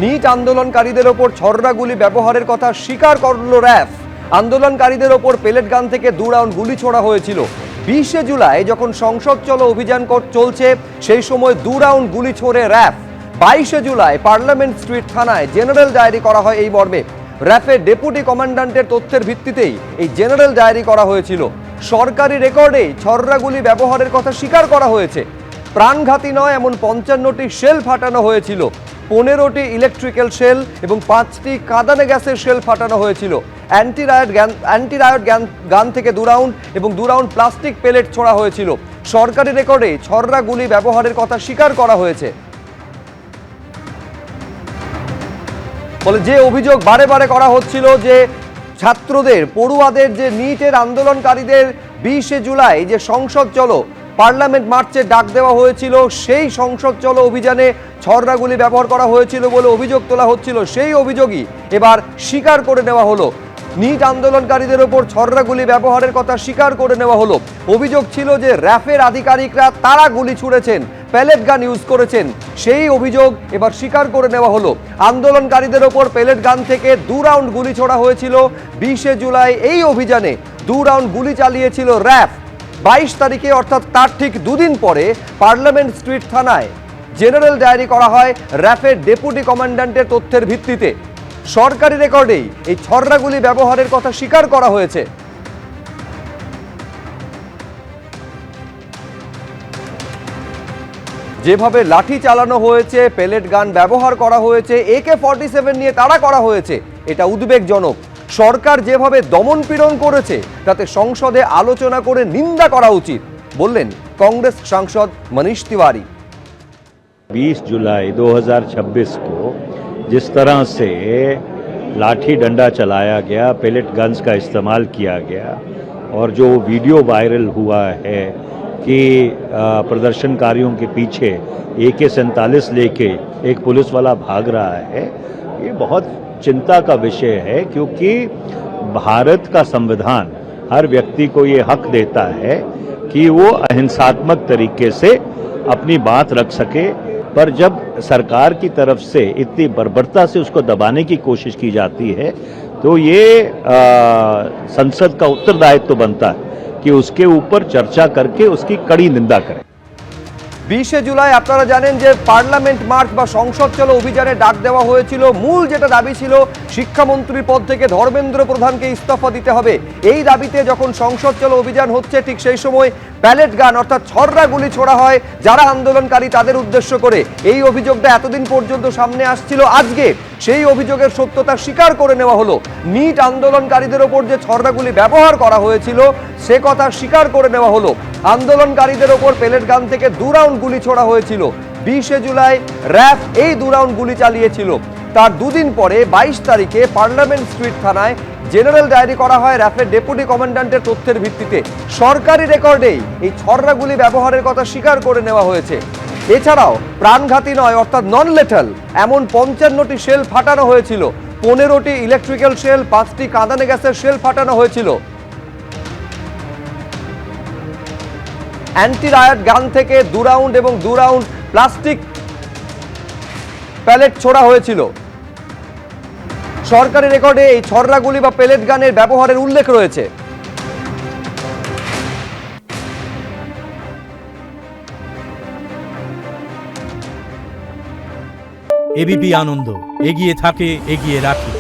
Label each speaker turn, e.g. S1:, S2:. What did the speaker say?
S1: NEET আন্দোলনকারীদের ওপর ছররা গুলি ব্যবহারের কথা স্বীকার করল র্যাফ। আন্দোলনকারীদের ওপর পেলেট গান থেকে 2 রাউন্ড গুলি ছোড়া হয়েছিল। 20শে জুলাই যখন সংসদ চলো অভিযান চলছে সেই সময় 2 রাউন্ড গুলি ছোড়ে র্যাফ। 22শে জুলাই পার্লামেন্ট স্ট্রিট থানায় জেনারেল ডায়েরি করা হয় এই মর্মে। র্যাফের ডেপুটি কমান্ড্যান্টের তথ্যের ভিত্তিতেই এই জেনারেল ডায়েরি করা হয়েছিল। সরকারি রেকর্ডে ছররা গুলি ব্যবহারের কথা স্বীকার করা হয়েছে। প্রাণঘাতী নয় এমন 55টি শেল ফাটানো হয়েছিল, 15টি ইলেকট্রিক্যাল শেল এবং 5টি কাঁদানে গ্যাসের শেল ফাটানো হয়েছিল। অ্যান্টি রায়ট গান থেকে 2 রাউন্ড এবং 2 রাউন্ড প্লাস্টিক পেলেট ছোড়া হয়েছিল। সরকারি রেকর্ডে ছররা গুলি ব্যবহারের কথা স্বীকার করা হয়েছে। ফলে যে অভিযোগ বারে বারে করা হচ্ছিল যে ছাত্রদের, পড়ুয়াদের, যে নিটের আন্দোলনকারীদের 20শে জুলাই যে সংসদ চলো পার্লামেন্ট মার্চের ডাক দেওয়া হয়েছিল, সেই সংসদ চলো অভিযানে ছররা গুলি ব্যবহার করা হয়েছিল বলে অভিযোগ তোলা হচ্ছিল, সেই অভিযোগই এবার স্বীকার করে নেওয়া হলো। নিট আন্দোলনকারীদের ওপর ছররা গুলি ব্যবহারের কথা স্বীকার করে নেওয়া হলো। অভিযোগ ছিল যে র্যাফের আধিকারিকরা তারা গুলি ছুড়েছেন, প্যালেট গান ইউজ করেছেন, সেই অভিযোগ এবার স্বীকার করে নেওয়া হলো। আন্দোলনকারীদের ওপর প্যালেট গান থেকে 2 রাউন্ড গুলি ছোড়া হয়েছিল। 20শে জুলাই এই অভিযানে 2 রাউন্ড গুলি চালিয়েছিল র্যাফ। 22 তারিখে অর্থাৎ তার ঠিক 2 দিন পরে পার্লামেন্ট স্ট্রিট থানায় জেনারেল ডায়েরি করা হয় র্যাফের ডেপুটি কমান্ড্যান্টের তথ্যের ভিত্তিতে। সরকারি রেকর্ডেই এই ছররা গুলি ব্যবহারের কথা স্বীকার করা হয়েছে। যেভাবে লাঠি চালানো হয়েছে, পেলেট গান ব্যবহার করা হয়েছে, AK-47 নিয়ে তাড়া করা হয়েছে, এটা উদ্বেগজনক। সরকার যেভাবে দমন পীড়ন করেছে তাতে সংসদে আলোচনা করে নিন্দা করা উচিত, বললেন कांग्रेस सांसद मनीष तिवारी।
S2: 20 जुलाई 2026 को जिस तरह से लाठी डंडा चलाया गया, पेलेट गन्स का इस्तेमाल किया गया और जो वीडियो वायरल हुआ है कि प्रदर्शनकारियों के पीछे AK-47 लेके एक पुलिस वाला भाग रहा है, ये बहुत चिंता का विषय है, क्योंकि भारत का संविधान हर व्यक्ति को ये हक देता है कि वो अहिंसात्मक तरीके से अपनी बात रख सके। पर जब सरकार की तरफ से इतनी बर्बरता से उसको दबाने की कोशिश की जाती है तो ये संसद का उत्तरदायित्व बनता है कि उसके ऊपर चर्चा करके उसकी कड़ी निंदा करें।
S1: 20শে জুলাই আপনারা জানেন যে পার্লামেন্ট মার্চ বা সংসদ চলো অভিযানে ডাক দেওয়া হয়েছিল। মূল যেটা দাবি ছিল শিক্ষামন্ত্রীর পদ থেকে ধর্মেন্দ্র প্রধানকে ইস্তফা দিতে হবে। এই দাবিতে যখন সংসদ চলো অভিযান হচ্ছে ঠিক সেই সময় প্যালেট গান অর্থাৎ ছররা গুলি ছোড়া হয় যারা আন্দোলনকারী তাদের উদ্দেশ্য করে। এই অভিযোগটা এতদিন পর্যন্ত সামনে আসছিল, আজকে সেই অভিযোগের সত্যতা স্বীকার করে নেওয়া হলো। নিট আন্দোলনকারীদের ওপর যে ছররা গুলি ব্যবহার করা হয়েছিল সে কথা স্বীকার করে নেওয়া হলো। আন্দোলনকারীদের ওপর প্যালেট গান থেকে 2 রাউন্ড গুলি ছোড়া হয়েছিল। 20শে জুলাই র্যাফ এই 2 রাউন্ড গুলি চালিয়েছিল। তার 2 দিন পরে 22 তারিখে পার্লামেন্ট স্ট্রিট থানায় জেনারেল ডায়েরি করা হয় র্যাফের ডেপুটি কমান্ড্যান্টের তথ্যের ভিত্তিতে। সরকারি রেকর্ডেই এই ছররা গুলি ব্যবহারের কথা স্বীকার করে নেওয়া হয়েছে। এছাড়াও প্রাণঘাতী নয় অর্থাৎ নন লেটাল এমন 55টি শেল ফাটানো হয়েছিল, 15টি ইলেকট্রিক্যাল শেল, 5টি কাঁদানে গ্যাসের শেল ফাটানো হয়েছিল। অ্যান্টি রায়ট গান থেকে 2 রাউন্ড এবং 2 রাউন্ড প্লাস্টিক প্যালেট ছোড়া হয়েছিল। সরকারি রেকর্ডে এই ছররা গুলি বা পেলেট গানের ব্যবহারের উল্লেখ রয়েছে।
S3: এবিপি আনন্দ, এগিয়ে থাকে, এগিয়ে রাখে।